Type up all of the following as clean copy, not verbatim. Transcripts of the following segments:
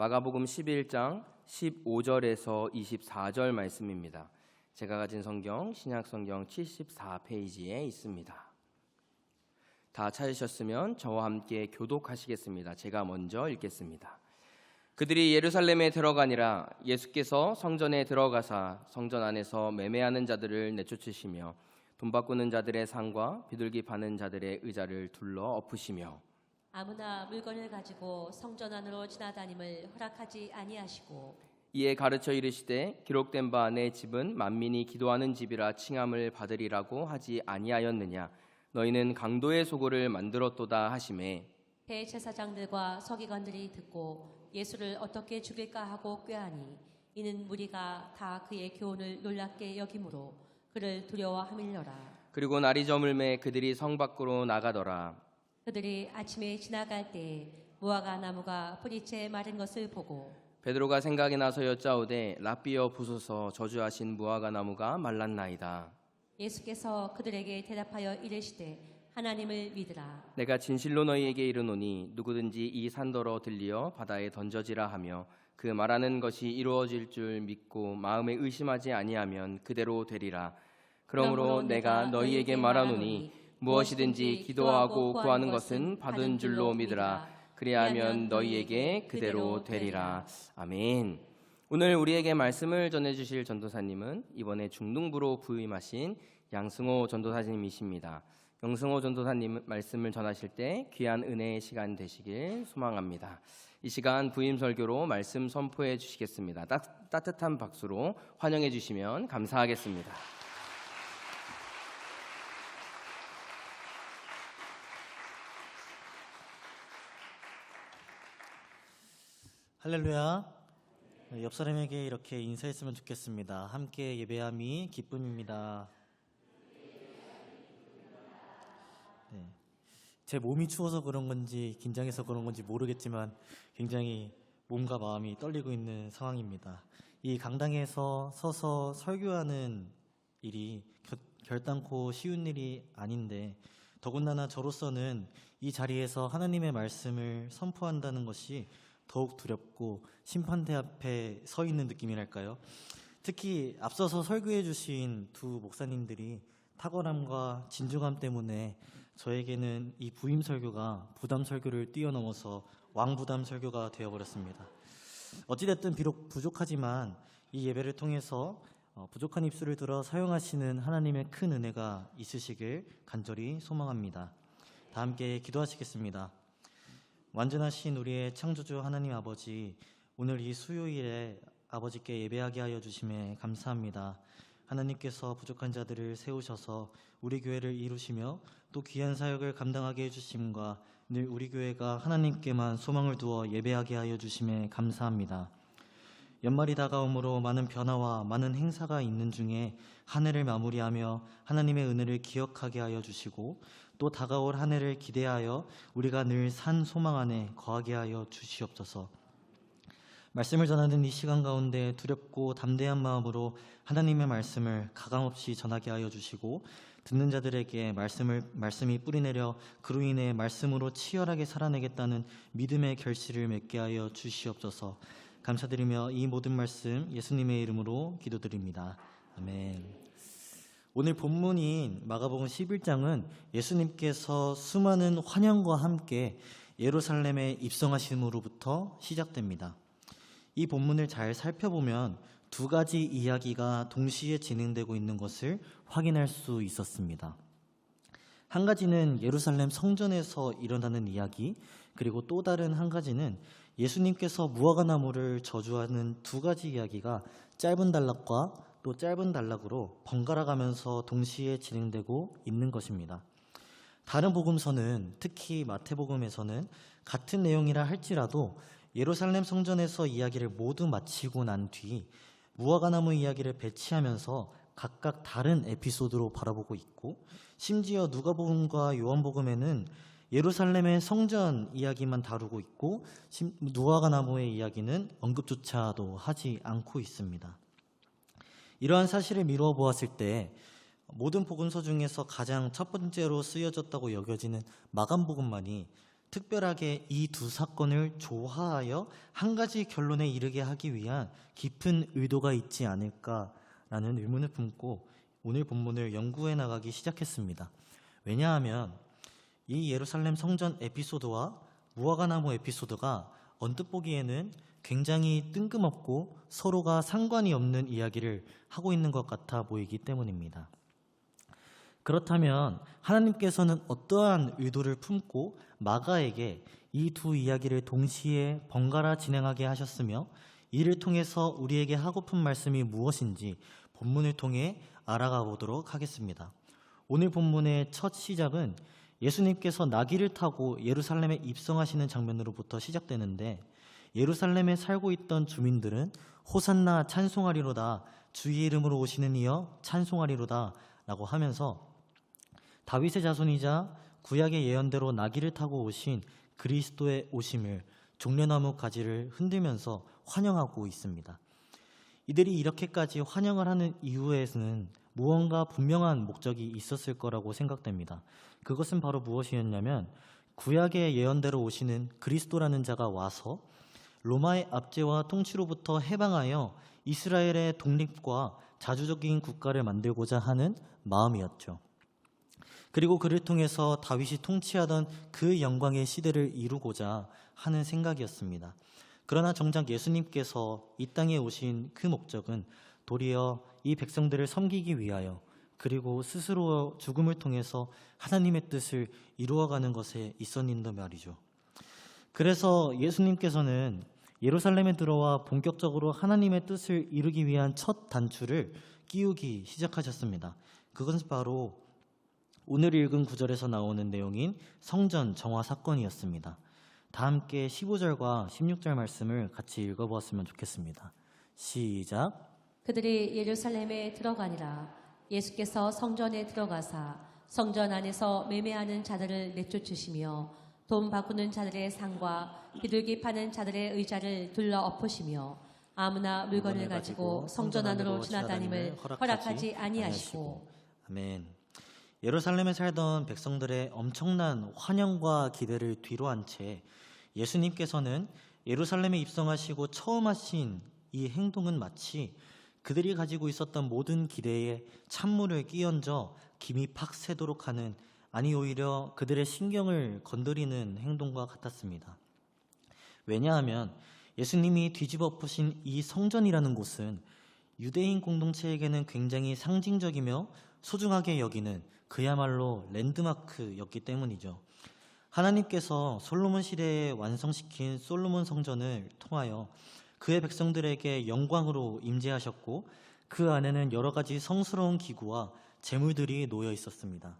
마가복음 11장 15절에서 24절 말씀입니다. 제가 가진 성경 신약성경 74페이지에 있습니다. 다 찾으셨으면 저와 함께 교독하시겠습니다. 제가 먼저 읽겠습니다. 그들이 예루살렘에 들어가니라. 예수께서 성전에 들어가사 성전 안에서 매매하는 자들을 내쫓으시며 돈 바꾸는 자들의 상과 비둘기 파는 자들의 의자를 둘러 엎으시며 아무나 물건을 가지고 성전 안으로 지나다님을 허락하지 아니하시고 이에 가르쳐 이르시되 기록된 바 내 집은 만민이 기도하는 집이라 칭함을 받으리라고 하지 아니하였느냐. 너희는 강도의 소굴을 만들었도다 하시매 대제사장들과 서기관들이 듣고 예수를 어떻게 죽일까 하고 꾀하니 이는 무리가 다 그의 교훈을 놀랍게 여김으로 그를 두려워함일러라. 그리고 날이 저물매 그들이 성 밖으로 나가더라. 그들이 아침에 지나갈 때에 무화과 나무가 뿌리째 마른 것을 보고 베드로가 생각이 나서 여짜오되 랍비여 보소서 저주하신 무화과 나무가 말랐나이다. 예수께서 그들에게 대답하여 이르시되 하나님을 믿으라. 내가 진실로 너희에게 이르노니 누구든지 이 산더러 들리어 바다에 던져지라 하며 그 말하는 것이 이루어질 줄 믿고 마음에 의심하지 아니하면 그대로 되리라. 그러므로 내가 너희에게 말하노니 무엇이든지 기도하고 구하는 것은 받은 줄로 믿으라. 그리하면 너희에게 그대로 되리라. 아멘. 오늘 우리에게 말씀을 전해주실 전도사님은 이번에 중등부로 부임하신 양승호 전도사님이십니다. 양승호 전도사님 말씀을 전하실 때 귀한 은혜의 시간 되시길 소망합니다. 이 시간 부임 설교로 말씀 선포해 주시겠습니다. 따뜻한 박수로 환영해 주시면 감사하겠습니다. 할렐루야. 옆 사람에게 이렇게 인사했으면 좋겠습니다. 함께 예배함이 기쁨입니다. 네. 제 몸이 추워서 그런 건지 긴장해서 그런 건지 모르겠지만 굉장히 몸과 마음이 떨리고 있는 상황입니다. 이 강당에서 서서 설교하는 일이 결단코 쉬운 일이 아닌데 더군다나 저로서는 이 자리에서 하나님의 말씀을 선포한다는 것이 더욱 두렵고 심판대 앞에 서 있는 느낌이랄까요? 특히 앞서서 설교해 주신 두 목사님들이 탁월함과 진중함 때문에 저에게는 이 부임 설교가 부담 설교를 뛰어넘어서 왕부담 설교가 되어버렸습니다. 어찌됐든 비록 부족하지만 이 예배를 통해서 부족한 입술을 들어 사용하시는 하나님의 큰 은혜가 있으시길 간절히 소망합니다. 다 함께 기도하시겠습니다. 완전하신 우리의 창조주 하나님 아버지, 오늘 이 수요일에 아버지께 예배하게 하여 주심에 감사합니다. 하나님께서 부족한 자들을 세우셔서 우리 교회를 이루시며 또 귀한 사역을 감당하게 해주심과 늘 우리 교회가 하나님께만 소망을 두어 예배하게 하여 주심에 감사합니다. 연말이 다가오므로 많은 변화와 많은 행사가 있는 중에 한 해를 마무리하며 하나님의 은혜를 기억하게 하여 주시고 또 다가올 한 해를 기대하여 우리가 늘 산 소망 안에 거하게 하여 주시옵소서. 말씀을 전하는 이 시간 가운데 두렵고 담대한 마음으로 하나님의 말씀을 가감없이 전하게 하여 주시고 듣는 자들에게 말씀이 뿌리내려 그로 인해 말씀으로 치열하게 살아내겠다는 믿음의 결실을 맺게 하여 주시옵소서. 감사드리며 이 모든 말씀 예수님의 이름으로 기도드립니다. 아멘. 오늘 본문인 마가복음 11장은 예수님께서 수많은 환영과 함께 예루살렘에 입성하심으로부터 시작됩니다. 이 본문을 잘 살펴보면 두 가지 이야기가 동시에 진행되고 있는 것을 확인할 수 있었습니다. 한 가지는 예루살렘 성전에서 일어나는 이야기, 그리고 또 다른 한 가지는 예수님께서 무화과 나무를 저주하는 두 가지 이야기가 짧은 단락과 또 짧은 단락으로 번갈아 가면서 동시에 진행되고 있는 것입니다. 다른 복음서는, 특히 마태복음에서는 같은 내용이라 할지라도 예루살렘 성전에서 이야기를 모두 마치고 난 뒤 무화과 나무 이야기를 배치하면서 각각 다른 에피소드로 바라보고 있고, 심지어 누가복음과 요한복음에는 예루살렘의 성전 이야기만 다루고 있고 무화과 나무의 이야기는 언급조차도 하지 않고 있습니다. 이러한 사실을 미루어 보았을 때 모든 복음서 중에서 가장 첫 번째로 쓰여졌다고 여겨지는 마감복음만이 특별하게 이 두 사건을 조화하여 한 가지 결론에 이르게 하기 위한 깊은 의도가 있지 않을까라는 의문을 품고 오늘 본문을 연구해 나가기 시작했습니다. 왜냐하면 이 예루살렘 성전 에피소드와 무화과나무 에피소드가 언뜻 보기에는 굉장히 뜬금없고 서로가 상관이 없는 이야기를 하고 있는 것 같아 보이기 때문입니다. 그렇다면 하나님께서는 어떠한 의도를 품고 마가에게 이 두 이야기를 동시에 번갈아 진행하게 하셨으며 이를 통해서 우리에게 하고픈 말씀이 무엇인지 본문을 통해 알아가 보도록 하겠습니다. 오늘 본문의 첫 시작은 예수님께서 나귀를 타고 예루살렘에 입성하시는 장면으로부터 시작되는데 예루살렘에 살고 있던 주민들은 호산나 찬송하리로다, 주의 이름으로 오시는 이여 찬송하리로다 라고 하면서 다윗의 자손이자 구약의 예언대로 나귀를 타고 오신 그리스도의 오심을 종려나무 가지를 흔들면서 환영하고 있습니다. 이들이 이렇게까지 환영을 하는 이유에는 무언가 분명한 목적이 있었을 거라고 생각됩니다. 그것은 바로 무엇이었냐면 구약의 예언대로 오시는 그리스도라는 자가 와서 로마의 압제와 통치로부터 해방하여 이스라엘의 독립과 자주적인 국가를 만들고자 하는 마음이었죠. 그리고 그를 통해서 다윗이 통치하던 그 영광의 시대를 이루고자 하는 생각이었습니다. 그러나 정작 예수님께서 이 땅에 오신 그 목적은 도리어 이 백성들을 섬기기 위하여 그리고 스스로 죽음을 통해서 하나님의 뜻을 이루어가는 것에 있었는데 말이죠. 그래서 예수님께서는 예루살렘에 들어와 본격적으로 하나님의 뜻을 이루기 위한 첫 단추를 끼우기 시작하셨습니다. 그것은 바로 오늘 읽은 구절에서 나오는 내용인 성전 정화 사건이었습니다. 다 함께 15절과 16절 말씀을 같이 읽어보았으면 좋겠습니다. 시작. 그들이 예루살렘에 들어가니라. 예수께서 성전에 들어가사 성전 안에서 매매하는 자들을 내쫓으시며 돈 바꾸는 자들의 상과 비둘기 파는 자들의 의자를 둘러 엎으시며 아무나 물건을 가지고 성전 안으로 지나다님을 허락하지 아니하시고. 아멘. 예루살렘에 살던 백성들의 엄청난 환영과 기대를 뒤로한 채 예수님께서는 예루살렘에 입성하시고 처음 하신 이 행동은 마치 그들이 가지고 있었던 모든 기대에 찬물을 끼얹어 김이 팍 새도록 하는, 아니 오히려 그들의 신경을 건드리는 행동과 같았습니다. 왜냐하면 예수님이 뒤집어 엎으신 이 성전이라는 곳은 유대인 공동체에게는 굉장히 상징적이며 소중하게 여기는 그야말로 랜드마크였기 때문이죠. 하나님께서 솔로몬 시대에 완성시킨 솔로몬 성전을 통하여 그의 백성들에게 영광으로 임재하셨고 그 안에는 여러 가지 성스러운 기구와 제물들이 놓여 있었습니다.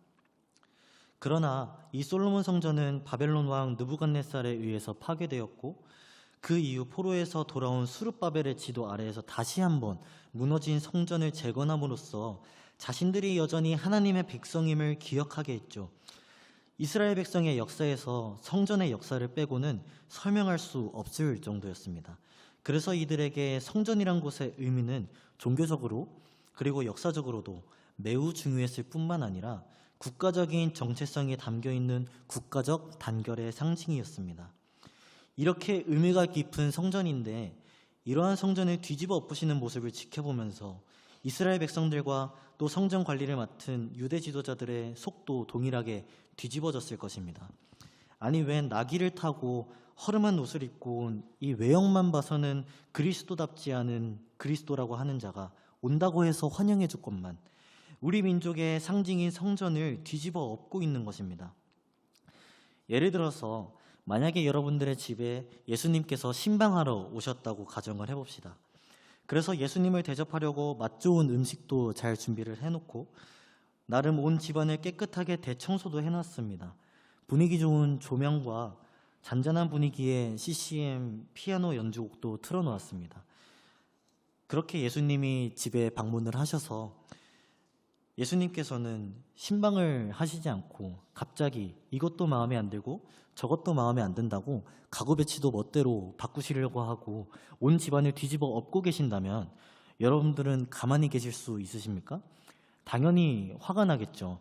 그러나 이 솔로몬 성전은 바벨론 왕 느부갓네살에 의해서 파괴되었고 그 이후 포로에서 돌아온 수르바벨의 지도 아래에서 다시 한번 무너진 성전을 재건함으로써 자신들이 여전히 하나님의 백성임을 기억하게 했죠. 이스라엘 백성의 역사에서 성전의 역사를 빼고는 설명할 수 없을 정도였습니다. 그래서 이들에게 성전이란 곳의 의미는 종교적으로 그리고 역사적으로도 매우 중요했을 뿐만 아니라 국가적인 정체성이 담겨있는 국가적 단결의 상징이었습니다. 이렇게 의미가 깊은 성전인데 이러한 성전을 뒤집어 엎으시는 모습을 지켜보면서 이스라엘 백성들과 또 성전 관리를 맡은 유대 지도자들의 속도 동일하게 뒤집어졌을 것입니다. 아니 웬 나귀를 타고 허름한 옷을 입고 온 이 외형만 봐서는 그리스도답지 않은 그리스도라고 하는 자가 온다고 해서 환영해 줄 것만 우리 민족의 상징인 성전을 뒤집어 엎고 있는 것입니다. 예를 들어서 만약에 여러분들의 집에 예수님께서 신방하러 오셨다고 가정을 해봅시다. 그래서 예수님을 대접하려고 맛 좋은 음식도 잘 준비를 해놓고 나름 온 집안을 깨끗하게 대청소도 해놨습니다. 분위기 좋은 조명과 잔잔한 분위기의 CCM 피아노 연주곡도 틀어놓았습니다. 그렇게 예수님이 집에 방문을 하셔서 예수님께서는 신방을 하시지 않고 갑자기 이것도 마음에 안 들고 저것도 마음에 안 든다고 가구 배치도 멋대로 바꾸시려고 하고 온 집안을 뒤집어 엎고 계신다면 여러분들은 가만히 계실 수 있으십니까? 당연히 화가 나겠죠.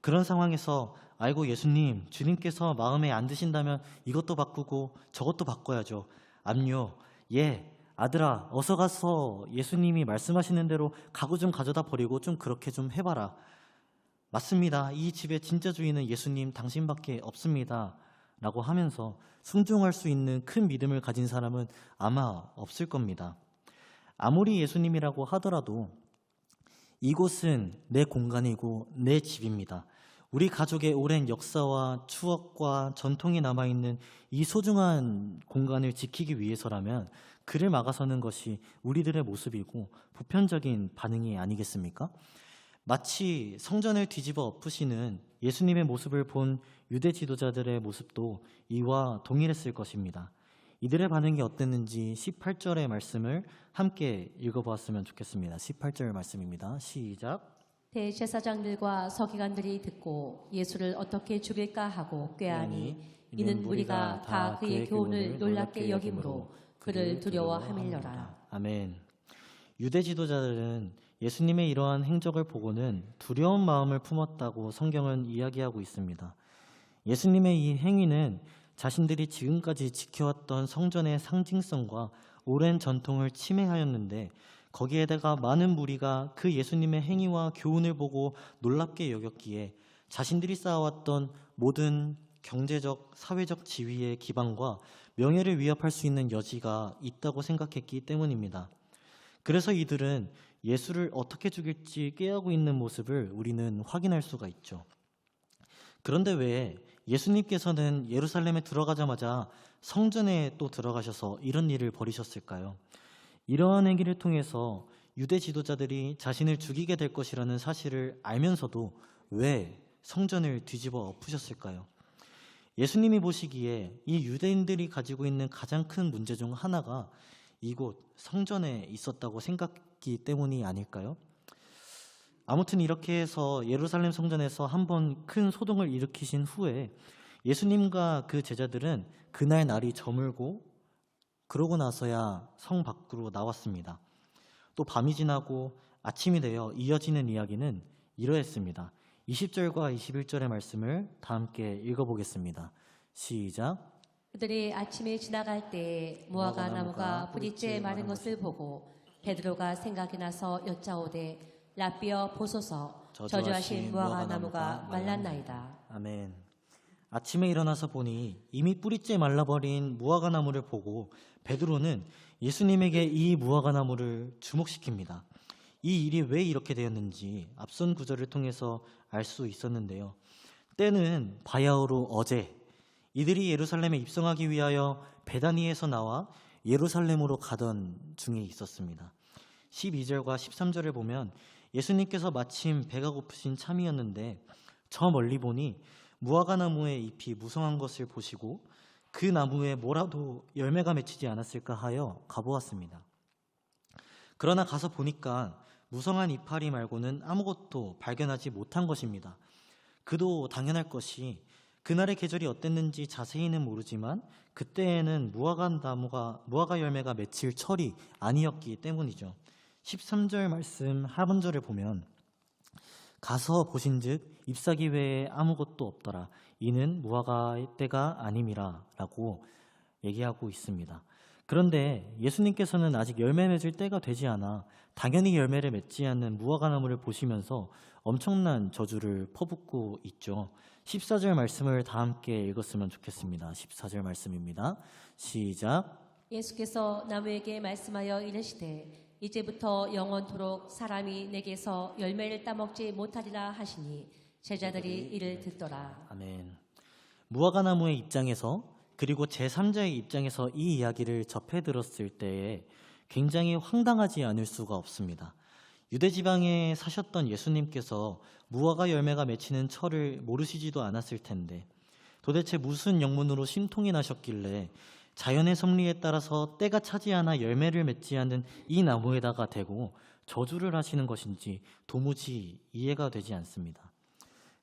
그런 상황에서 아이고 예수님, 주님께서 마음에 안 드신다면 이것도 바꾸고 저것도 바꿔야죠. 압류, 예, 아들아 어서 가서 예수님이 말씀하시는 대로 가구 좀 가져다 버리고 좀 그렇게 좀 해봐라. 맞습니다. 이 집의 진짜 주인은 예수님 당신밖에 없습니다. 라고 하면서 순종할 수 있는 큰 믿음을 가진 사람은 아마 없을 겁니다. 아무리 예수님이라고 하더라도 이곳은 내 공간이고 내 집입니다. 우리 가족의 오랜 역사와 추억과 전통이 남아있는 이 소중한 공간을 지키기 위해서라면 그를 막아서는 것이 우리들의 모습이고 보편적인 반응이 아니겠습니까? 마치 성전을 뒤집어 엎으시는 예수님의 모습을 본 유대 지도자들의 모습도 이와 동일했을 것입니다. 이들의 반응이 어땠는지 18절의 말씀을 함께 읽어보았으면 좋겠습니다. 18절 말씀입니다. 시작. 대제사장들과 서기관들이 듣고 예수를 어떻게 죽일까 하고 꾀하니 이는 우리가 다 그의 교훈을 놀랍게 여김으로 그를 두려워함일러라. 아멘. 유대 지도자들은 예수님의 이러한 행적을 보고는 두려운 마음을 품었다고 성경은 이야기하고 있습니다. 예수님의 이 행위는 자신들이 지금까지 지켜왔던 성전의 상징성과 오랜 전통을 침해하였는데 거기에다가 많은 무리가 그 예수님의 행위와 교훈을 보고 놀랍게 여겼기에 자신들이 쌓아왔던 모든 경제적, 사회적 지위의 기반과 명예를 위협할 수 있는 여지가 있다고 생각했기 때문입니다. 그래서 이들은 예수를 어떻게 죽일지 꾀하고 있는 모습을 우리는 확인할 수가 있죠. 그런데 왜 예수님께서는 예루살렘에 들어가자마자 성전에 또 들어가셔서 이런 일을 벌이셨을까요? 이러한 행위를 통해서 유대 지도자들이 자신을 죽이게 될 것이라는 사실을 알면서도 왜 성전을 뒤집어 엎으셨을까요? 예수님이 보시기에 이 유대인들이 가지고 있는 가장 큰 문제 중 하나가 이곳 성전에 있었다고 생각했기 때문이 아닐까요? 아무튼 이렇게 해서 예루살렘 성전에서 한번 큰 소동을 일으키신 후에 예수님과 그 제자들은 그날 날이 저물고 그러고 나서야 성 밖으로 나왔습니다. 또 밤이 지나고 아침이 되어 이어지는 이야기는 이러했습니다. 20절과 21절의 말씀을 다 함께 읽어보겠습니다. 시작. 그들이 아침에 지나갈 때 무화과 나무가 뿌리째 마른 것을 보고 베드로가 생각이 나서 여짜오되 라삐어 보소서 저주하신 무화과 나무가 말랐나이다. 아멘. 아침에 일어나서 보니 이미 뿌리째 말라버린 무화과 나무를 보고 베드로는 예수님에게 이 무화과 나무를 주목시킵니다. 이 일이 왜 이렇게 되었는지 앞선 구절을 통해서 알 수 있었는데요. 때는 바야흐로 어제 이들이 예루살렘에 입성하기 위하여 베다니에서 나와 예루살렘으로 가던 중에 있었습니다. 12절과 13절을 보면 예수님께서 마침 배가 고프신 참이었는데 저 멀리 보니 무화과 나무의 잎이 무성한 것을 보시고 그 나무에 뭐라도 열매가 맺히지 않았을까 하여 가보았습니다. 그러나 가서 보니까 무성한 이파리 말고는 아무것도 발견하지 못한 것입니다. 그도 당연할 것이 그날의 계절이 어땠는지 자세히는 모르지만 그때에는 무화과 열매가 맺힐 철이 아니었기 때문이죠. 13절 말씀 하반절을 보면 가서 보신즉 잎사귀 외에 아무것도 없더라. 이는 무화과의 때가 아님이라 라고 얘기하고 있습니다. 그런데 예수님께서는 아직 열매 맺을 때가 되지 않아 당연히 열매를 맺지 않는 무화과 나무를 보시면서 엄청난 저주를 퍼붓고 있죠. 14절 말씀을 다 함께 읽었으면 좋겠습니다. 14절 말씀입니다. 시작. 예수께서 나무에게 말씀하여 이르시되 이제부터 영원토록 사람이 내게서 열매를 따먹지 못하리라 하시니 제자들이 이를 듣더라. 아멘. 무화과 나무의 입장에서 그리고 제3자의 입장에서 이 이야기를 접해 들었을 때에 굉장히 황당하지 않을 수가 없습니다. 유대 지방에 사셨던 예수님께서 무화과 열매가 맺히는 철을 모르시지도 않았을 텐데 도대체 무슨 영문으로 심통이 나셨길래 자연의 섭리에 따라서 때가 차지 않아 열매를 맺지 않는 이 나무에다가 대고 저주를 하시는 것인지 도무지 이해가 되지 않습니다.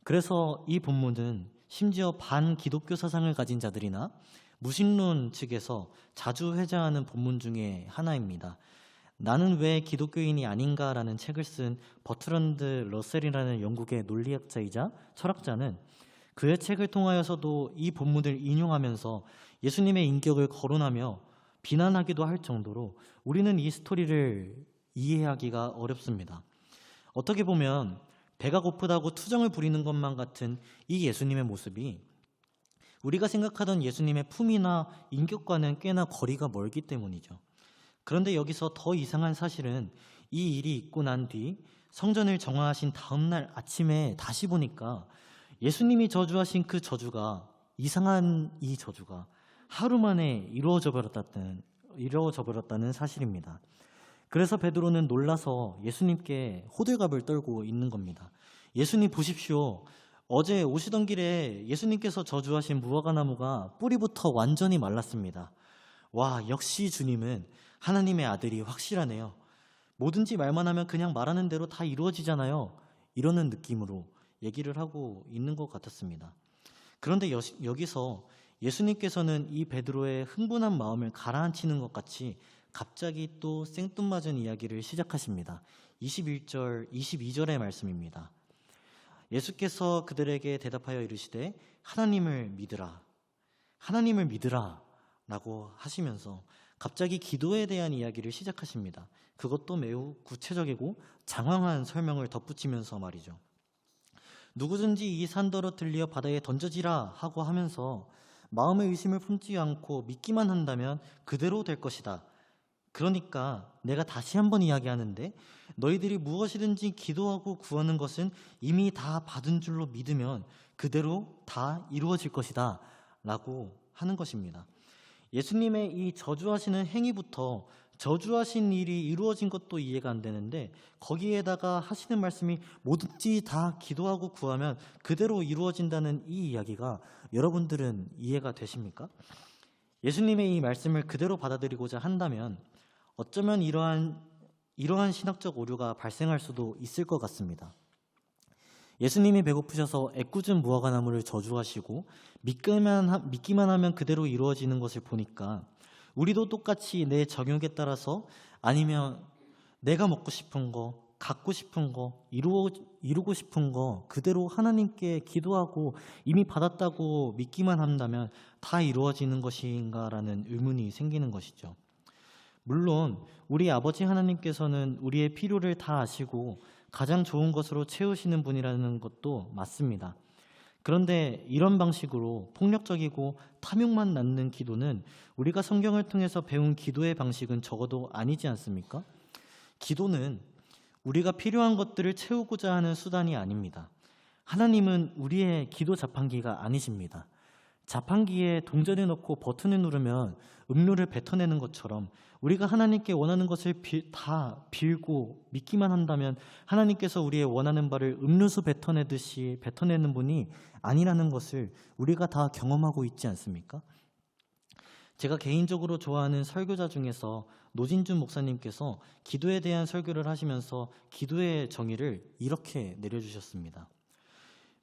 그래서 이 본문은 심지어 반기독교 사상을 가진 자들이나 무신론 측에서 자주 회자하는 본문 중에 하나입니다. 나는 왜 기독교인이 아닌가라는 책을 쓴 버트런드 러셀이라는 영국의 논리학자이자 철학자는 그의 책을 통하여서도 이 본문을 인용하면서 예수님의 인격을 거론하며 비난하기도 할 정도로 우리는 이 스토리를 이해하기가 어렵습니다. 어떻게 보면 배가 고프다고 투정을 부리는 것만 같은 이 예수님의 모습이 우리가 생각하던 예수님의 품이나 인격과는 꽤나 거리가 멀기 때문이죠. 그런데 여기서 더 이상한 사실은 이 일이 있고 난 뒤 성전을 정화하신 다음날 아침에 다시 보니까 예수님이 저주하신 그 저주가, 이상한 이 저주가 하루 만에 이루어져 버렸다는 사실입니다. 그래서 베드로는 놀라서 예수님께 호들갑을 떨고 있는 겁니다. 예수님 보십시오. 어제 오시던 길에 예수님께서 저주하신 무화과나무가 뿌리부터 완전히 말랐습니다. 와, 역시 주님은 하나님의 아들이 확실하네요. 뭐든지 말만 하면 그냥 말하는 대로 다 이루어지잖아요. 이러는 느낌으로 얘기를 하고 있는 것 같았습니다. 그런데 여기서 예수님께서는 이 베드로의 흥분한 마음을 가라앉히는 것 같이 갑자기 또 생뚱맞은 이야기를 시작하십니다. 21절, 22절의 말씀입니다. 예수께서 그들에게 대답하여 이르시되 하나님을 믿으라 라고 하시면서 갑자기 기도에 대한 이야기를 시작하십니다. 그것도 매우 구체적이고 장황한 설명을 덧붙이면서 말이죠. 누구든지 이 산더러 들리어 바다에 던져지라 하고 하면서 마음의 의심을 품지 않고 믿기만 한다면 그대로 될 것이다. 그러니까 내가 다시 한번 이야기하는데 너희들이 무엇이든지 기도하고 구하는 것은 이미 다 받은 줄로 믿으면 그대로 다 이루어질 것이다 라고 하는 것입니다. 예수님의 이 저주하시는 행위부터 저주하신 일이 이루어진 것도 이해가 안 되는데 거기에다가 하시는 말씀이 뭐든지 다 기도하고 구하면 그대로 이루어진다는 이 이야기가 여러분들은 이해가 되십니까? 예수님의 이 말씀을 그대로 받아들이고자 한다면 어쩌면 이러한 신학적 오류가 발생할 수도 있을 것 같습니다. 예수님이 배고프셔서 애꿎은 무화과나무를 저주하시고 믿기만 하면 그대로 이루어지는 것을 보니까 우리도 똑같이 내 정욕에 따라서 아니면 내가 먹고 싶은 거, 갖고 싶은 거, 이루고 싶은 거 그대로 하나님께 기도하고 이미 받았다고 믿기만 한다면 다 이루어지는 것인가라는 의문이 생기는 것이죠. 물론 우리 아버지 하나님께서는 우리의 필요를 다 아시고 가장 좋은 것으로 채우시는 분이라는 것도 맞습니다. 그런데 이런 방식으로 폭력적이고 탐욕만 낳는 기도는 우리가 성경을 통해서 배운 기도의 방식은 적어도 아니지 않습니까? 기도는 우리가 필요한 것들을 채우고자 하는 수단이 아닙니다. 하나님은 우리의 기도 자판기가 아니십니다. 자판기에 동전을 넣고 버튼을 누르면 음료를 뱉어내는 것처럼 우리가 하나님께 원하는 것을 다 빌고 믿기만 한다면 하나님께서 우리의 원하는 바를 음료수 뱉어내듯이 뱉어내는 분이 아니라는 것을 우리가 다 경험하고 있지 않습니까? 제가 개인적으로 좋아하는 설교자 중에서 노진준 목사님께서 기도에 대한 설교를 하시면서 기도의 정의를 이렇게 내려주셨습니다.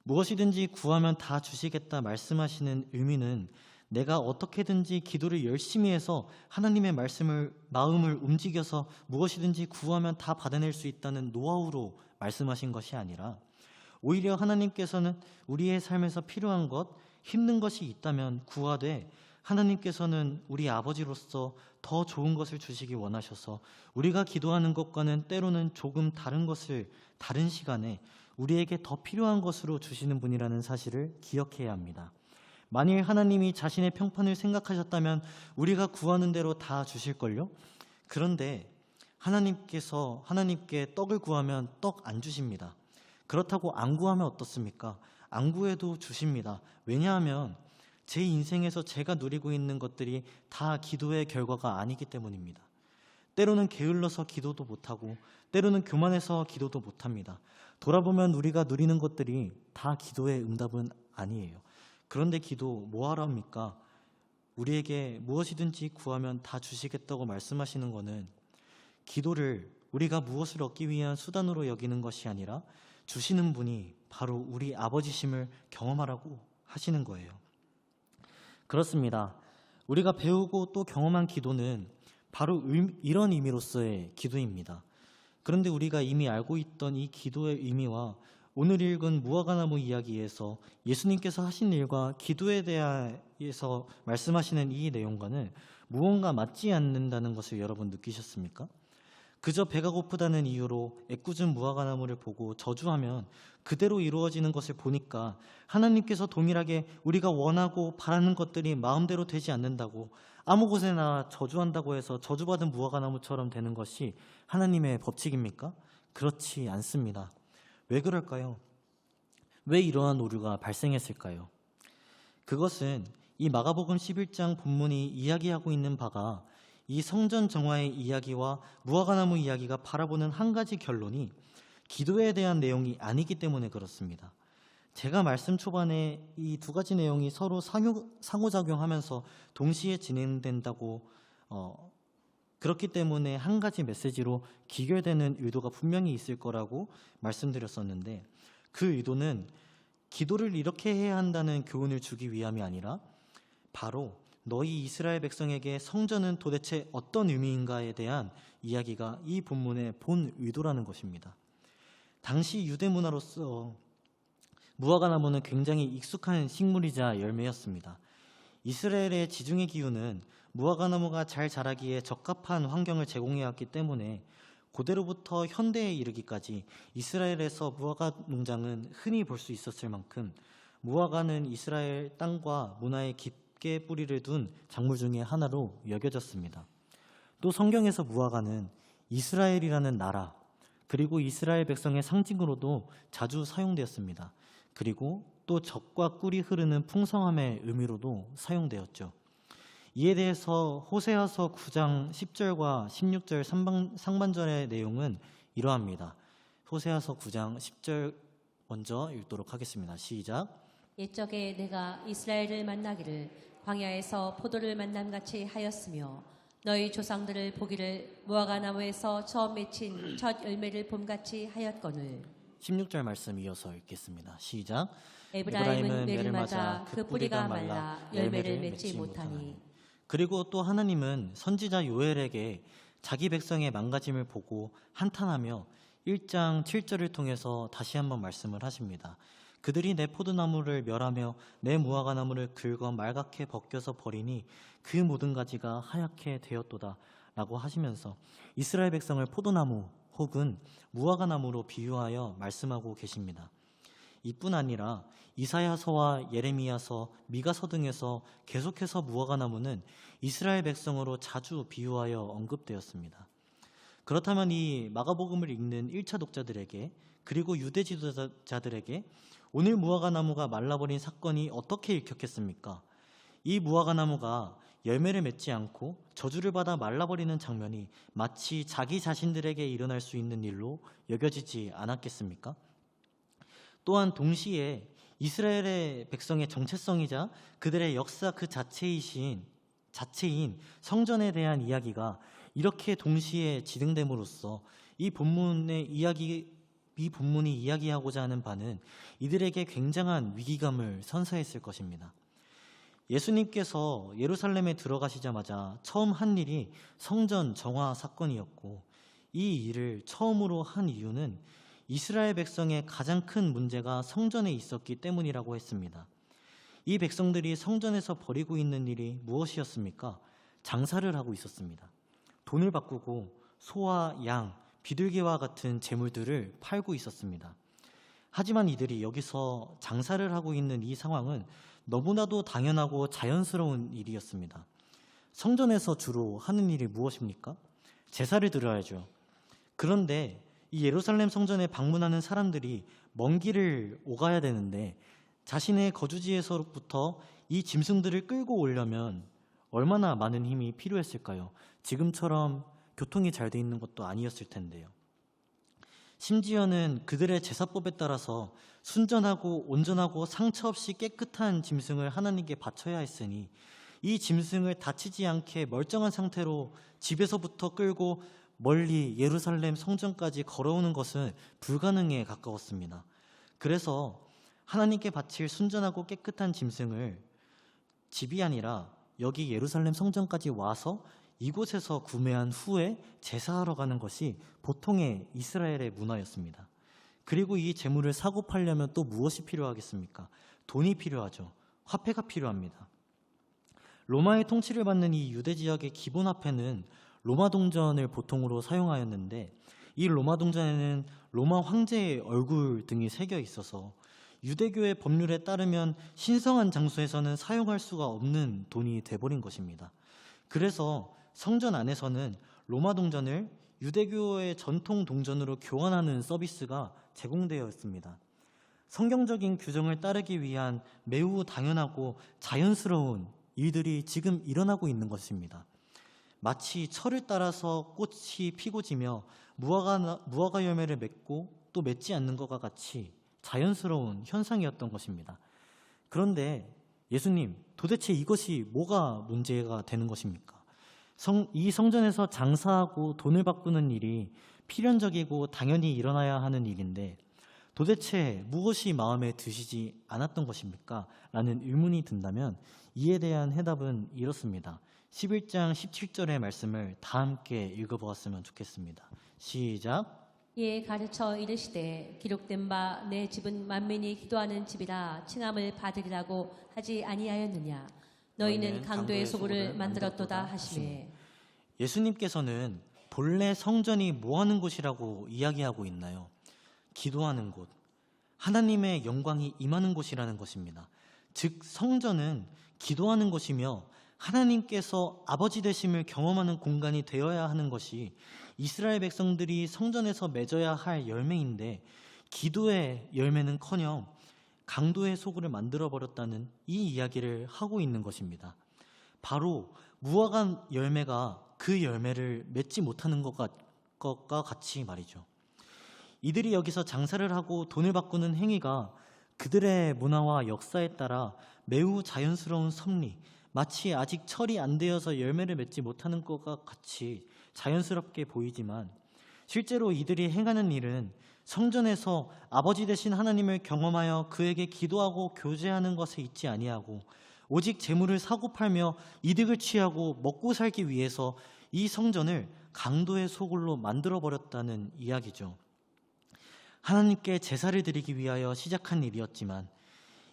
무엇이든지 구하면 다 주시겠다 말씀하시는 의미는 내가 어떻게든지 기도를 열심히 해서 하나님의 마음을 움직여서 무엇이든지 구하면 다 받아낼 수 있다는 노하우로 말씀하신 것이 아니라 오히려 하나님께서는 우리의 삶에서 필요한 것, 힘든 것이 있다면 구하되 하나님께서는 우리 아버지로서 더 좋은 것을 주시기 원하셔서 우리가 기도하는 것과는 때로는 조금 다른 것을 다른 시간에 우리에게 더 필요한 것으로 주시는 분이라는 사실을 기억해야 합니다. 만일 하나님이 자신의 평판을 생각하셨다면 우리가 구하는 대로 다 주실걸요? 그런데 하나님께 떡을 구하면 떡 안 주십니다. 그렇다고 안 구하면 어떻습니까? 안 구해도 주십니다. 왜냐하면 제 인생에서 제가 누리고 있는 것들이 다 기도의 결과가 아니기 때문입니다. 때로는 게을러서 기도도 못하고 때로는 교만해서 기도도 못합니다. 돌아보면 우리가 누리는 것들이 다 기도의 응답은 아니에요. 그런데 기도 뭐하러 합니까? 우리에게 무엇이든지 구하면 다 주시겠다고 말씀하시는 것은 기도를 우리가 무엇을 얻기 위한 수단으로 여기는 것이 아니라 주시는 분이 바로 우리 아버지심을 경험하라고 하시는 거예요. 그렇습니다. 우리가 배우고 또 경험한 기도는 바로 이런 의미로서의 기도입니다. 그런데 우리가 이미 알고 있던 이 기도의 의미와 오늘 읽은 무화과나무 이야기에서 예수님께서 하신 일과 기도에 대해서 말씀하시는 이 내용과는 무언가 맞지 않는다는 것을 여러분 느끼셨습니까? 그저 배가 고프다는 이유로 애꿎은 무화과나무를 보고 저주하면 그대로 이루어지는 것을 보니까 하나님께서 동일하게 우리가 원하고 바라는 것들이 마음대로 되지 않는다고 아무 곳에나 저주한다고 해서 저주받은 무화과나무처럼 되는 것이 하나님의 법칙입니까? 그렇지 않습니다. 왜 그럴까요? 왜 이러한 오류가 발생했을까요? 그것은 이 마가복음 11장 본문이 이야기하고 있는 바가 이 성전 정화의 이야기와 무화과나무 이야기가 바라보는 한 가지 결론이 기도에 대한 내용이 아니기 때문에 그렇습니다. 제가 말씀 초반에 이 두 가지 내용이 서로 상호작용하면서 동시에 진행된다고 그렇기 때문에 한 가지 메시지로 귀결되는 의도가 분명히 있을 거라고 말씀드렸었는데 그 의도는 기도를 이렇게 해야 한다는 교훈을 주기 위함이 아니라 바로 너희 이스라엘 백성에게 성전은 도대체 어떤 의미인가에 대한 이야기가 이 본문의 본 의도라는 것입니다. 당시 유대 문화로서 무화과나무는 굉장히 익숙한 식물이자 열매였습니다. 이스라엘의 지중해 기후는 무화과나무가 잘 자라기에 적합한 환경을 제공해왔기 때문에 고대로부터 현대에 이르기까지 이스라엘에서 무화과 농장은 흔히 볼 수 있었을 만큼 무화과는 이스라엘 땅과 문화에 깊게 뿌리를 둔 작물 중에 하나로 여겨졌습니다. 또 성경에서 무화과는 이스라엘이라는 나라 그리고 이스라엘 백성의 상징으로도 자주 사용되었습니다. 그리고 또 젖과 꿀이 흐르는 풍성함의 의미로도 사용되었죠. 이에 대해서 호세아서 9장 10절과 16절 상반절의 내용은 이러합니다. 호세아서 9장 10절 먼저 읽도록 하겠습니다. 시작. 옛적에 내가 이스라엘을 만나기를 광야에서 포도를 만남같이 하였으며 너희 조상들을 보기를 무화과나무에서 처음 맺힌 첫 열매를 봄같이 하였거늘 16절 말씀 이어서 읽겠습니다. 시작. 에브라임은 매를 맞아 그 뿌리가 말라 열매를 맺지 못하니. 그리고 또 하나님은 선지자 요엘에게 자기 백성의 망가짐을 보고 한탄하며 1장 7절을 통해서 다시 한번 말씀을 하십니다. 그들이 내 포도나무를 멸하며 내 무화과나무를 긁어 말갛게 벗겨서 버리니 그 모든 가지가 하얗게 되었도다 라고 하시면서 이스라엘 백성을 포도나무 혹은 무화과나무로 비유하여 말씀하고 계십니다. 이뿐 아니라 이사야서와 예레미야서, 미가서 등에서 계속해서 무화과나무는 이스라엘 백성으로 자주 비유하여 언급되었습니다. 그렇다면 이 마가복음을 읽는 1차 독자들에게 그리고 유대 지도자들에게 오늘 무화과나무가 말라버린 사건이 어떻게 읽혔겠습니까? 이 무화과나무가 열매를 맺지 않고 저주를 받아 말라버리는 장면이 마치 자기 자신들에게 일어날 수 있는 일로 여겨지지 않았겠습니까? 또한 동시에 이스라엘의 백성의 정체성이자 그들의 역사 그 자체인 성전에 대한 이야기가 이렇게 동시에 진행됨으로써 이 본문이 이야기하고자 하는 바는 이들에게 굉장한 위기감을 선사했을 것입니다. 예수님께서 예루살렘에 들어가시자마자 처음 한 일이 성전 정화 사건이었고 이 일을 처음으로 한 이유는 이스라엘 백성의 가장 큰 문제가 성전에 있었기 때문이라고 했습니다. 이 백성들이 성전에서 벌이고 있는 일이 무엇이었습니까? 장사를 하고 있었습니다. 돈을 바꾸고 소와 양, 비둘기와 같은 재물들을 팔고 있었습니다. 하지만 이들이 여기서 장사를 하고 있는 이 상황은 너무나도 당연하고 자연스러운 일이었습니다. 성전에서 주로 하는 일이 무엇입니까? 제사를 드려야죠. 그런데 이 예루살렘 성전에 방문하는 사람들이 먼 길을 오가야 되는데 자신의 거주지에서부터 이 짐승들을 끌고 오려면 얼마나 많은 힘이 필요했을까요? 지금처럼 교통이 잘 돼 있는 것도 아니었을 텐데요. 심지어는 그들의 제사법에 따라서 순전하고 온전하고 상처 없이 깨끗한 짐승을 하나님께 바쳐야 했으니 이 짐승을 다치지 않게 멀쩡한 상태로 집에서부터 끌고 멀리 예루살렘 성전까지 걸어오는 것은 불가능에 가까웠습니다. 그래서 하나님께 바칠 순전하고 깨끗한 짐승을 집이 아니라 여기 예루살렘 성전까지 와서 이곳에서 구매한 후에 제사하러 가는 것이 보통의 이스라엘의 문화였습니다. 그리고 이 재물을 사고 팔려면 또 무엇이 필요하겠습니까? 돈이 필요하죠. 화폐가 필요합니다. 로마의 통치를 받는 이 유대 지역의 기본 화폐는 로마 동전을 보통으로 사용하였는데, 이 로마 동전에는 로마 황제의 얼굴 등이 새겨 있어서 유대교의 법률에 따르면 신성한 장소에서는 사용할 수가 없는 돈이 돼버린 것입니다. 그래서 성전 안에서는 로마 동전을 유대교의 전통 동전으로 교환하는 서비스가 제공되어 있습니다. 성경적인 규정을 따르기 위한 매우 당연하고 자연스러운 일들이 지금 일어나고 있는 것입니다. 마치 철을 따라서 꽃이 피고 지며 무화과 열매를 맺고 또 맺지 않는 것과 같이 자연스러운 현상이었던 것입니다. 그런데 예수님, 도대체 이것이 뭐가 문제가 되는 것입니까? 이 성전에서 장사하고 돈을 바꾸는 일이 필연적이고 당연히 일어나야 하는 일인데 도대체 무엇이 마음에 드시지 않았던 것입니까? 라는 의문이 든다면 이에 대한 해답은 이렇습니다. 11장 17절의 말씀을 다 함께 읽어보았으면 좋겠습니다. 시작. 이에 가르쳐 이르시되 기록된 바 내 집은 만민이 기도하는 집이라 칭함을 받으리라고 하지 아니하였느냐. 너희는 강도의 소굴을 만들었도다 하시매. 예수님께서는 본래 성전이 뭐하는 곳이라고 이야기하고 있나요? 기도하는 곳, 하나님의 영광이 임하는 곳이라는 것입니다. 즉 성전은 기도하는 곳이며 하나님께서 아버지 되심을 경험하는 공간이 되어야 하는 것이 이스라엘 백성들이 성전에서 맺어야 할 열매인데, 기도의 열매는커녕 강도의 소굴을 만들어버렸다는 이 이야기를 하고 있는 것입니다. 바로 무화과 열매가 그 열매를 맺지 못하는 것과 같이 말이죠. 이들이 여기서 장사를 하고 돈을 바꾸는 행위가 그들의 문화와 역사에 따라 매우 자연스러운 섭리, 마치 아직 철이 안 되어서 열매를 맺지 못하는 것과 같이 자연스럽게 보이지만, 실제로 이들이 행하는 일은 성전에서 아버지 되신 하나님을 경험하여 그에게 기도하고 교제하는 것에 있지 아니하고 오직 재물을 사고 팔며 이득을 취하고 먹고 살기 위해서 이 성전을 강도의 소굴로 만들어버렸다는 이야기죠. 하나님께 제사를 드리기 위하여 시작한 일이었지만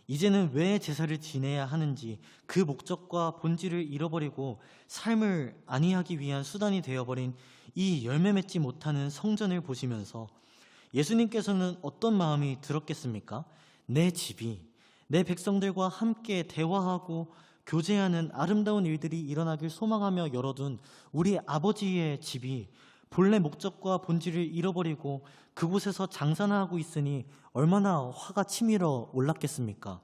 이제는 왜 제사를 지내야 하는지 그 목적과 본질을 잃어버리고 삶을 안위하기 위한 수단이 되어버린 이 열매 맺지 못하는 성전을 보시면서 예수님께서는 어떤 마음이 들었겠습니까? 내 집이 내 백성들과 함께 대화하고 교제하는 아름다운 일들이 일어나길 소망하며 열어둔 우리 아버지의 집이 본래 목적과 본질을 잃어버리고 그곳에서 장사나 하고 있으니 얼마나 화가 치밀어 올랐겠습니까?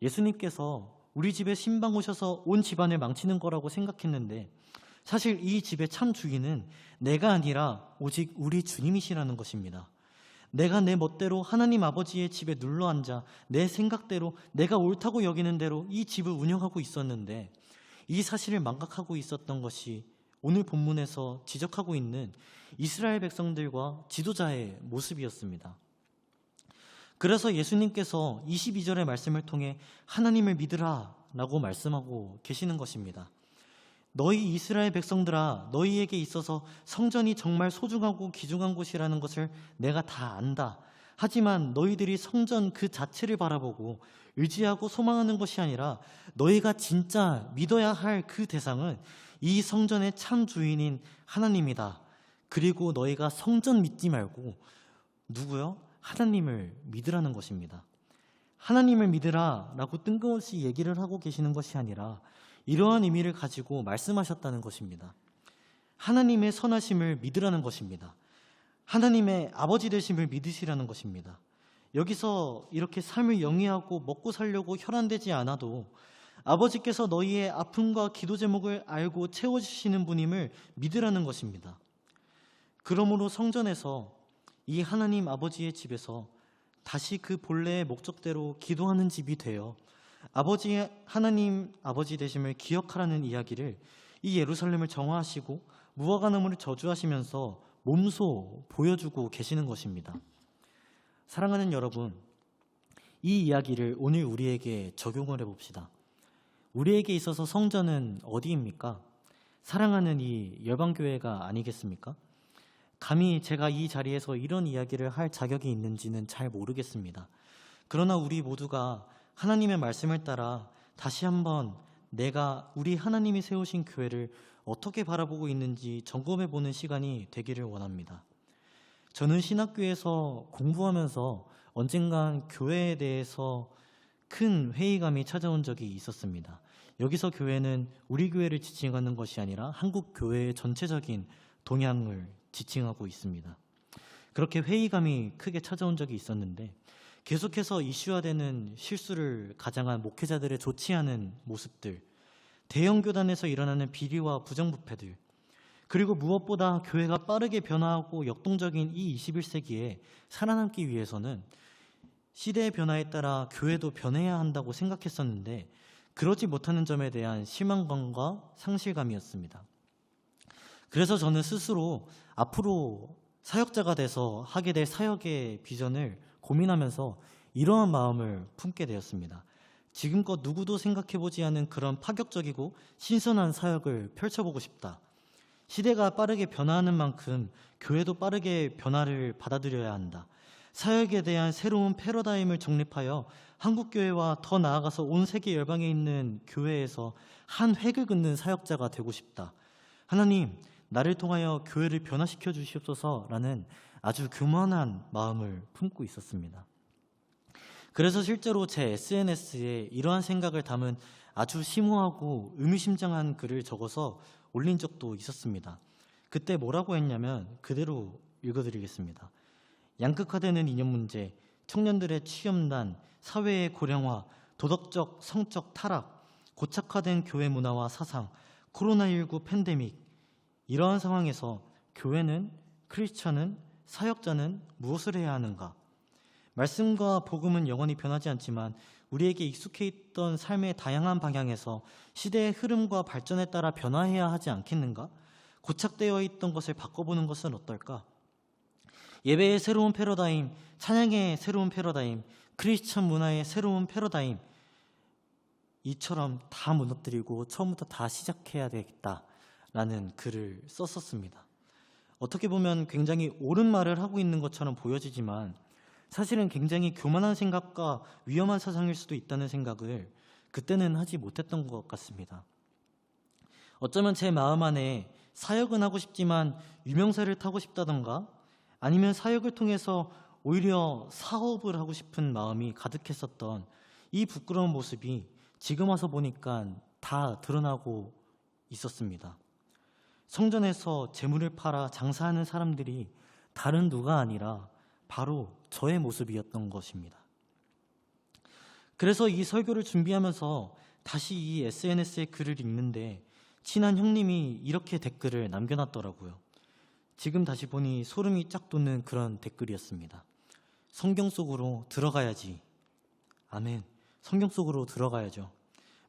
예수님께서 우리 집에 신방 오셔서 온 집안을 망치는 거라고 생각했는데 사실 이 집의 참 주인은 내가 아니라 오직 우리 주님이시라는 것입니다. 내가 내 멋대로 하나님 아버지의 집에 눌러앉아 내 생각대로 내가 옳다고 여기는 대로 이 집을 운영하고 있었는데 이 사실을 망각하고 있었던 것이 오늘 본문에서 지적하고 있는 이스라엘 백성들과 지도자의 모습이었습니다. 그래서 예수님께서 22절의 말씀을 통해 하나님을 믿으라 라고 말씀하고 계시는 것입니다. 너희 이스라엘 백성들아, 너희에게 있어서 성전이 정말 소중하고 귀중한 곳이라는 것을 내가 다 안다. 하지만 너희들이 성전 그 자체를 바라보고 의지하고 소망하는 것이 아니라 너희가 진짜 믿어야 할 그 대상은 이 성전의 참 주인인 하나님이다. 그리고 너희가 성전 믿지 말고 누구요? 하나님을 믿으라는 것입니다. 하나님을 믿으라 라고 뜬금없이 얘기를 하고 계시는 것이 아니라 이러한 의미를 가지고 말씀하셨다는 것입니다. 하나님의 선하심을 믿으라는 것입니다. 하나님의 아버지 되심을 믿으시라는 것입니다. 여기서 이렇게 삶을 영위하고 먹고 살려고 혈안되지 않아도 아버지께서 너희의 아픔과 기도 제목을 알고 채워주시는 분임을 믿으라는 것입니다. 그러므로 성전에서 이 하나님 아버지의 집에서 다시 그 본래의 목적대로 기도하는 집이 되어 하나님 아버지 되심을 기억하라는 이야기를 이 예루살렘을 정화하시고 무화과나무를 저주하시면서 몸소 보여주고 계시는 것입니다. 사랑하는 여러분, 이 이야기를 오늘 우리에게 적용을 해봅시다. 우리에게 있어서 성전은 어디입니까? 사랑하는 이 열방교회가 아니겠습니까? 감히 제가 이 자리에서 이런 이야기를 할 자격이 있는지는 잘 모르겠습니다. 그러나 우리 모두가 하나님의 말씀을 따라 다시 한번 내가 우리 하나님이 세우신 교회를 어떻게 바라보고 있는지 점검해보는 시간이 되기를 원합니다. 저는 신학교에서 공부하면서 언젠간 교회에 대해서 큰 회의감이 찾아온 적이 있었습니다. 여기서 교회는 우리 교회를 지칭하는 것이 아니라 한국 교회의 전체적인 동향을 지칭하고 있습니다. 그렇게 회의감이 크게 찾아온 적이 있었는데 계속해서 이슈화되는 실수를 가장한 목회자들의 좋지 않은 모습들, 대형 교단에서 일어나는 비리와 부정부패들, 그리고 무엇보다 교회가 빠르게 변화하고 역동적인 이 21세기에 살아남기 위해서는 시대의 변화에 따라 교회도 변해야 한다고 생각했었는데 그러지 못하는 점에 대한 실망감과 상실감이었습니다. 그래서 저는 스스로 앞으로 사역자가 돼서 하게 될 사역의 비전을 고민하면서 이러한 마음을 품게 되었습니다. 지금껏 누구도 생각해보지 않은 그런 파격적이고 신선한 사역을 펼쳐보고 싶다. 시대가 빠르게 변화하는 만큼 교회도 빠르게 변화를 받아들여야 한다. 사역에 대한 새로운 패러다임을 정립하여 한국교회와 더 나아가서 온 세계 열방에 있는 교회에서 한 획을 긋는 사역자가 되고 싶다. 하나님, 나를 통하여 교회를 변화시켜 주시옵소서라는 아주 교만한 마음을 품고 있었습니다. 그래서 실제로 제 SNS에 이러한 생각을 담은 아주 심오하고 의미심장한 글을 적어서 올린 적도 있었습니다. 그때 뭐라고 했냐면 그대로 읽어드리겠습니다. 양극화되는 이념 문제, 청년들의 취업난, 사회의 고령화, 도덕적, 성적 타락, 고착화된 교회 문화와 사상, 코로나19 팬데믹, 이러한 상황에서 교회는, 크리스천은, 사역자는 무엇을 해야 하는가? 말씀과 복음은 영원히 변하지 않지만 우리에게 익숙해 있던 삶의 다양한 방향에서 시대의 흐름과 발전에 따라 변화해야 하지 않겠는가? 고착되어 있던 것을 바꿔보는 것은 어떨까? 예배의 새로운 패러다임, 찬양의 새로운 패러다임, 크리스천 문화의 새로운 패러다임, 이처럼 다 무너뜨리고 처음부터 다 시작해야 되겠다라는 글을 썼었습니다. 어떻게 보면 굉장히 옳은 말을 하고 있는 것처럼 보여지지만 사실은 굉장히 교만한 생각과 위험한 사상일 수도 있다는 생각을 그때는 하지 못했던 것 같습니다. 어쩌면 제 마음 안에 사역은 하고 싶지만 유명세를 타고 싶다던가 아니면 사역을 통해서 오히려 사업을 하고 싶은 마음이 가득했었던 이 부끄러운 모습이 지금 와서 보니까 다 드러나고 있었습니다. 성전에서 재물을 팔아 장사하는 사람들이 다른 누가 아니라 바로 저의 모습이었던 것입니다. 그래서 이 설교를 준비하면서 다시 이 SNS에 글을 읽는데 친한 형님이 이렇게 댓글을 남겨놨더라고요. 지금 다시 보니 소름이 쫙 돋는 그런 댓글이었습니다. 성경 속으로 들어가야지. 아멘. 성경 속으로 들어가야죠.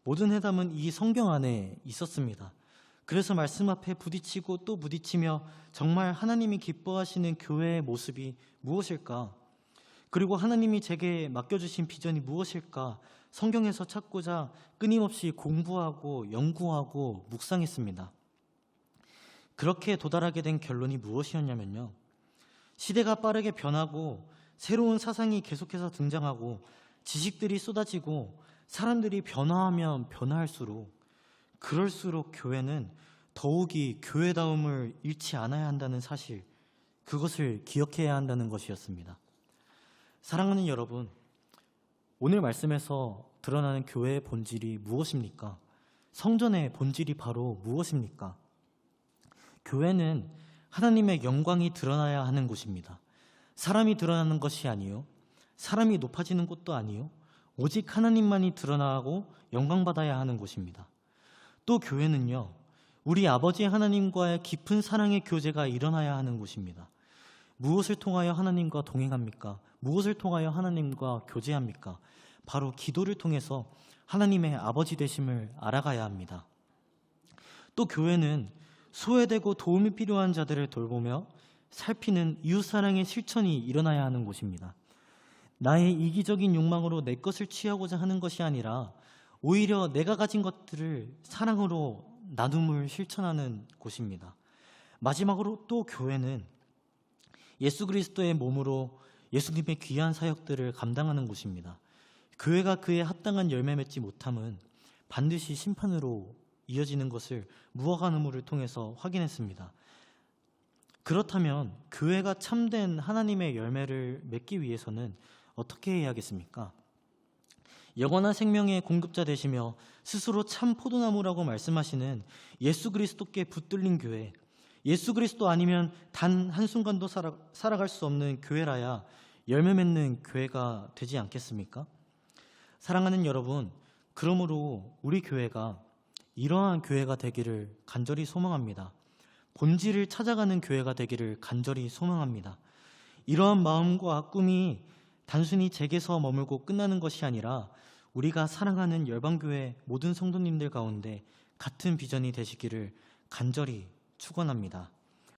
모든 해답은 이 성경 안에 있었습니다. 그래서 말씀 앞에 부딪히고 또 부딪히며 정말 하나님이 기뻐하시는 교회의 모습이 무엇일까? 그리고 하나님이 제게 맡겨주신 비전이 무엇일까? 성경에서 찾고자 끊임없이 공부하고 연구하고 묵상했습니다. 그렇게 도달하게 된 결론이 무엇이었냐면요. 시대가 빠르게 변하고 새로운 사상이 계속해서 등장하고 지식들이 쏟아지고 사람들이 변화하면 변화할수록 그럴수록 교회는 더욱이 교회다움을 잃지 않아야 한다는 사실, 그것을 기억해야 한다는 것이었습니다. 사랑하는 여러분, 오늘 말씀에서 드러나는 교회의 본질이 무엇입니까? 성전의 본질이 바로 무엇입니까? 교회는 하나님의 영광이 드러나야 하는 곳입니다. 사람이 드러나는 것이 아니요, 사람이 높아지는 곳도 아니요, 오직 하나님만이 드러나고 영광받아야 하는 곳입니다. 또 교회는요, 우리 아버지 하나님과의 깊은 사랑의 교제가 일어나야 하는 곳입니다. 무엇을 통하여 하나님과 동행합니까? 무엇을 통하여 하나님과 교제합니까? 바로 기도를 통해서 하나님의 아버지 되심을 알아가야 합니다. 또 교회는 소외되고 도움이 필요한 자들을 돌보며 살피는 이웃사랑의 실천이 일어나야 하는 곳입니다. 나의 이기적인 욕망으로 내 것을 취하고자 하는 것이 아니라 오히려 내가 가진 것들을 사랑으로 나눔을 실천하는 곳입니다. 마지막으로 또 교회는 예수 그리스도의 몸으로 예수님의 귀한 사역들을 감당하는 곳입니다. 교회가 그에 합당한 열매 맺지 못함은 반드시 심판으로 이어지는 것을 무화과나무를 통해서 확인했습니다. 그렇다면 교회가 참된 하나님의 열매를 맺기 위해서는 어떻게 해야겠습니까? 영원한 생명의 공급자 되시며 스스로 참 포도나무라고 말씀하시는 예수 그리스도께 붙들린 교회, 예수 그리스도 아니면 단 한순간도 살아갈 수 없는 교회라야 열매 맺는 교회가 되지 않겠습니까? 사랑하는 여러분, 그러므로 우리 교회가 이러한 교회가 되기를 간절히 소망합니다. 본질을 찾아가는 교회가 되기를 간절히 소망합니다. 이러한 마음과 꿈이 단순히 제게서 머물고 끝나는 것이 아니라 우리가 사랑하는 열방교회 모든 성도님들 가운데 같은 비전이 되시기를 간절히 축원합니다.